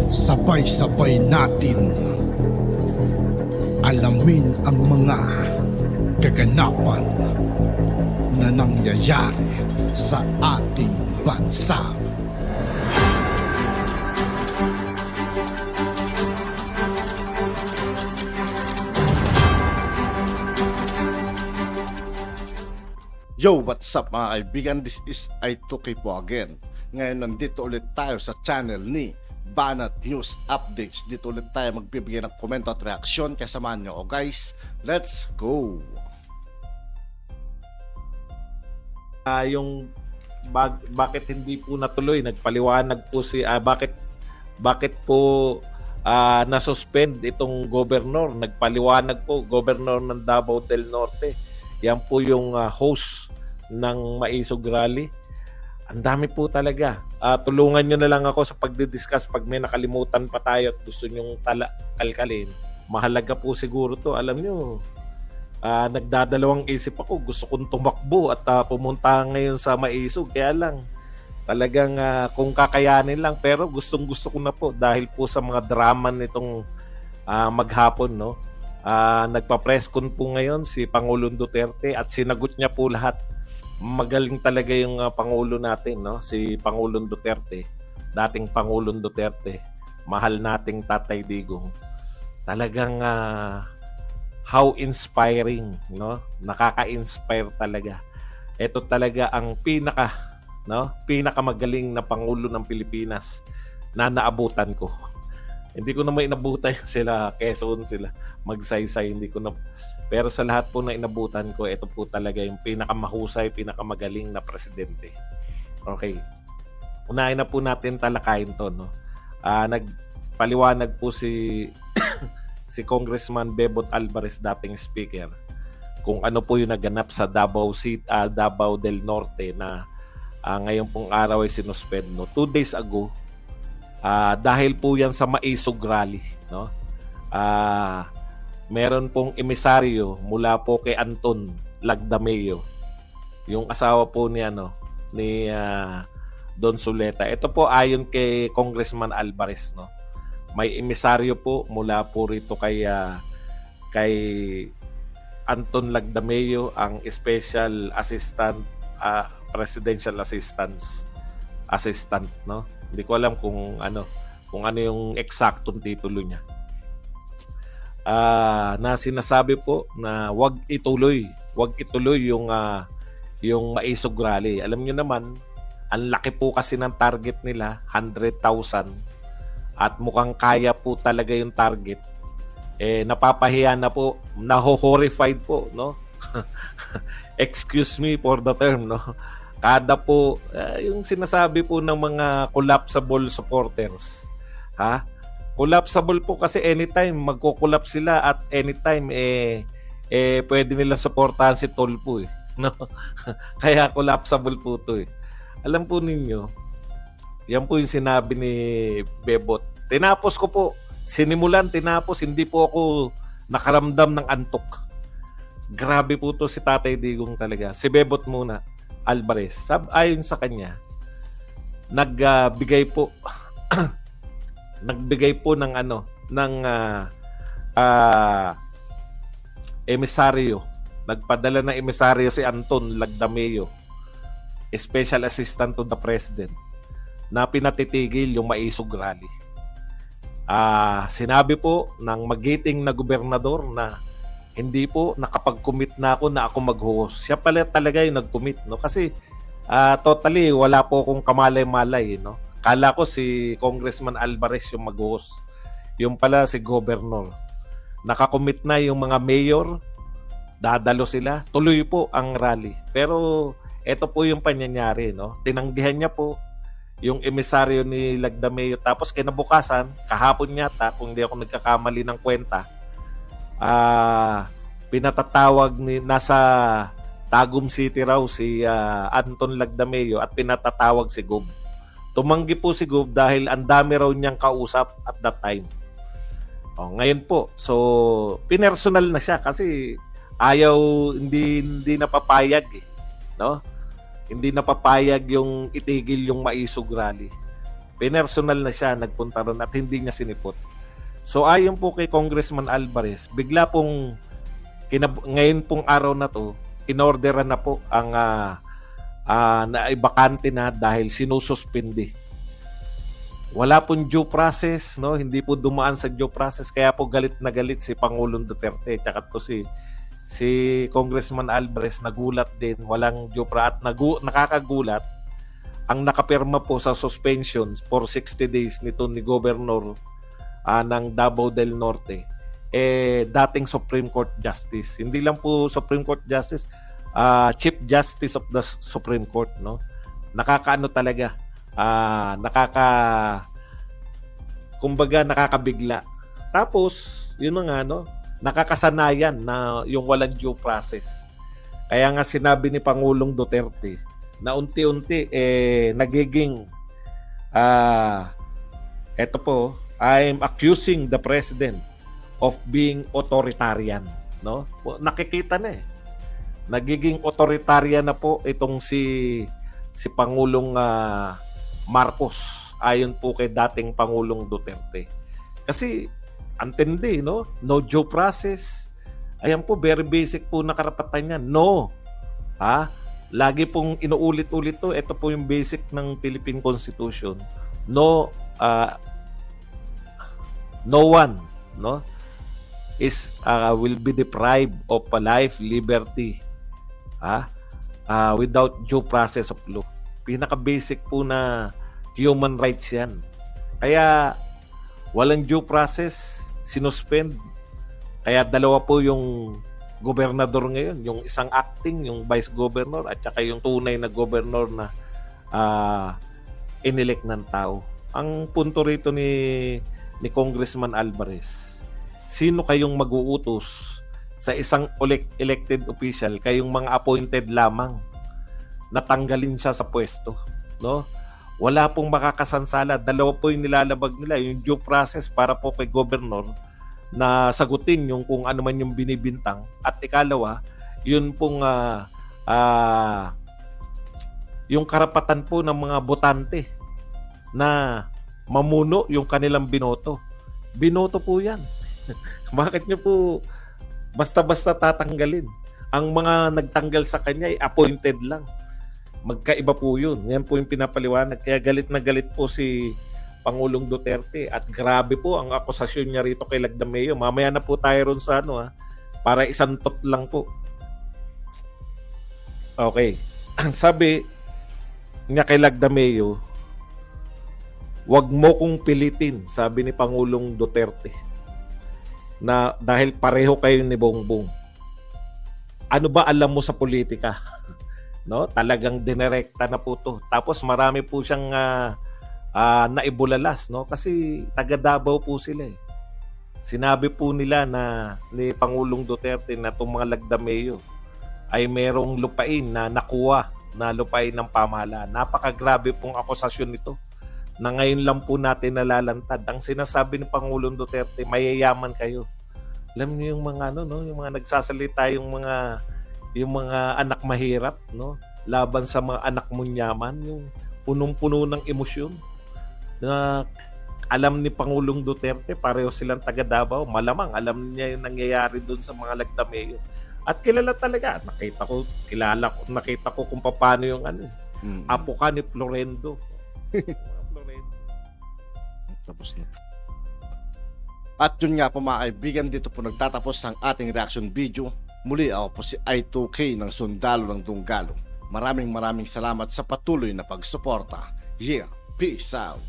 Sabay-sabay natin alamin ang mga kaganapan na nangyayari sa ating bansa. Yo, what's up mga kaibigan? This is I2K po again. Ngayon nandito ulit tayo sa channel ni Banat News Updates. Dito ulit tayo magbibigay ng komento at reaksyon. Kaya samahan nyo ako guys. Let's go! Bakit hindi po natuloy, nagpaliwanag po si bakit po na-suspend itong gobernador. Nagpaliwanag po gobernador ng Davao del Norte. Yan po yung host ng Maisog Rally. Ang dami po talaga. Tulungan nyo na lang ako sa pagdidiscuss pag may nakalimutan pa tayo at gusto nyong kalkalin. Mahalaga po siguro to. Alam nyo, nagdadalawang isip ako. Gusto kong tumakbo at pumunta ngayon sa Maisog. Kaya lang, talagang kung kakayanin lang. Pero gustong gusto ko na po dahil po sa mga drama nitong maghapon, no? Nagpa-press con po ngayon si Pangulong Duterte at sinagot niya po lahat. Magaling talaga yung Pangulo natin, no? Si Pangulong Duterte, dating Pangulong Duterte, mahal nating Tatay Digong. Talagang how inspiring, no? Nakaka-inspire talaga. Ito talaga ang pinakamagaling na Pangulo ng Pilipinas na naabutan ko. Hindi ko na may inabutan sila, Quezon, sila Magsaysay, hindi ko na. Pero sa lahat po na inabutan ko, ito po talaga yung pinakamahusay, pinakamagaling na presidente. Okay. Unahin na po natin talakayin to, no? Nagpaliwanag po si si Congressman Bebot Alvarez, dating speaker, kung ano po yung naganap sa Davao del Norte na ngayon pong araw ay sinuspend, no? 2 days ago, dahil po yan sa Maisog Rally, no? Meron pong emisaryo mula po kay Anton Lagdameo, yung asawa po ni Don Suleta. Ito po ayon kay Congressman Alvarez, no? May emisaryo po mula po rito kay Anton Lagdameo, ang special assistant, presidential assistant, no? Hindi ko alam kung ano yung eksaktong titulo niya. Na sinasabi po na wag ituloy yung Maisog Rally. Alam niyo naman, ang laki po kasi ng target nila, 100,000, at mukhang kaya po talaga yung target. Napapahiya na po, naho-horrified po, no? Excuse me for the term, no? Kada po yung sinasabi po ng mga collapsible supporters, collapsible po kasi anytime magko-collapse sila at anytime pwede nila suportahan si Tolpo, no? Kaya collapsible po to. Alam po ninyo, yan po yung sinabi ni Bebot. Tinapos ko po, tinapos, hindi po ako nakaramdam ng antok. Grabe po to si Tatay Digong talaga. Si Bebot muna, Alvarez. Ayon sa kanya, nagbigay po ng emisaryo. Nagpadala ng emisaryo si Anton Lagdameo, special assistant to the president, na pinatitigil yung Maisog Rally. Sinabi po ng magiting na gobernador na hindi po nakapag-commit na ako mag-host. Siya pala talaga yung nag-commit, no? Kasi totally wala po akong kamalay-malay, no? Kala ko si Congressman Alvarez yung mag-host. Yung pala si Governor. Nakakommit na yung mga mayor, dadalo sila, tuloy po ang rally. Pero ito po yung pangyayari, no? Tinanggihan niya po yung emisaryo ni Lagdameo. Tapos kinabukasan, kahapon yata, kung hindi ako nagkakamali ng kwenta, pinatatawag nasa Tagum City raw si Anton Lagdameo at pinatatawag si Gob. Tumanggi po si Gob dahil ang dami raw niyang kausap at that time. Ngayon po, so pinersonal na siya kasi ayaw, hindi napapayag, no? Hindi napapayag yung itigil yung Maisog Rally. Pinersonal na siya, nagpunta ron at hindi niya sinipot. So ayon po kay Congressman Alvarez, bigla pong ngayon pong araw na to, inorderan na po ang naibakante na dahil sinususpindi. Wala pong due process, no? Hindi po dumaan sa due process, kaya po galit na galit si Pangulong Duterte at po si Congressman Alvarez. Nagulat din, walang due process at nakakagulat ang nakapirma po sa suspension for 60 days nito ni Governor ng Davao del Norte, dating Supreme Court Justice. Hindi lang po Supreme Court Justice, Chief Justice of the Supreme Court, no? Nakakaano talaga, kumbaga nakakabigla. Tapos, yun na nga, no? Nakakasanayan na yung walang due process. Kaya nga sinabi ni Pangulong Duterte na unti-unti nagiging eto po, I'm accusing the president of being authoritarian, no? Nakikita na nagiging authoritarian na po itong si Pangulong Marcos, ayon po kay dating Pangulong Duterte. Kasi antindi, no? No due process. Ayan po, very basic po na karapatan niya. No. Lagi pong inuulit-ulit to. Ito po yung basic ng Philippine Constitution. No one, no, will be deprived of a life, liberty, without due process of law. Pinaka-basic po na human rights yan. Kaya walang due process, sinuspend. Kaya dalawa po yung gobernador ngayon, yung isang acting, yung vice governor, at saka yung tunay na governor na inelect ng tao. Ang punto rito ni Congressman Alvarez, sino kayong mag-uutos sa isang elected official, kayong mga appointed lamang, natanggalin siya sa pwesto, no? Wala pong makakasansala. Dalawa po yung nilalabag nila, yung due process para po kay governor na sagutin yung kung ano man yung binibintang, at ikalawa, yun pong yung karapatan po ng mga botante na mamuno yung kanilang binoto. Binoto po yan. Bakit nyo po basta-basta tatanggalin? Ang mga nagtanggal sa kanya ay appointed lang. Magkaiba po yun. Yan po yung pinapaliwanag. Kaya galit na galit po si Pangulong Duterte, at grabe po ang akusasyon niya rito kay Lagdameo. Mamaya na po tayo ron sa para isantot lang po. Okay. Sabi niya kay Lagdameo, wag mo kong pilitin, sabi ni Pangulong Duterte, na dahil pareho kayo ni Bongbong. Ano ba alam mo sa politika? No? Talagang dinerekta na po to. Tapos marami po siyang naibulalas, no? Kasi taga Davao po sila Sinabi po nila ni Pangulong Duterte na itong mga Lagdameo ay merong lupain na nakuha na lupain ng pamahalaan. Napakagrabe pong akusasyon nito na ngayon lang po natin nalalantad. Ang sinasabi ni Pangulong Duterte, mayayaman kayo. Alam niyo yung mga yung mga nagsasalita, yung mga anak mahirap, no? Laban sa mga anak munyaman, yung punong-puno ng emosyon. Na alam ni Pangulong Duterte, pareho silang taga Davao. Malamang alam niya yung nangyayari doon sa mga Lagdameo. At kilala talaga. Nakita ko kung paano yung apo ka ni Florendo. Tapos na. At yun nga po mga kaibigan, dito po nagtatapos ang ating reaction video. Muli ako po si I2K ng Sundalo ng Dunggalo. Maraming salamat sa patuloy na pagsuporta. Yeah, peace out.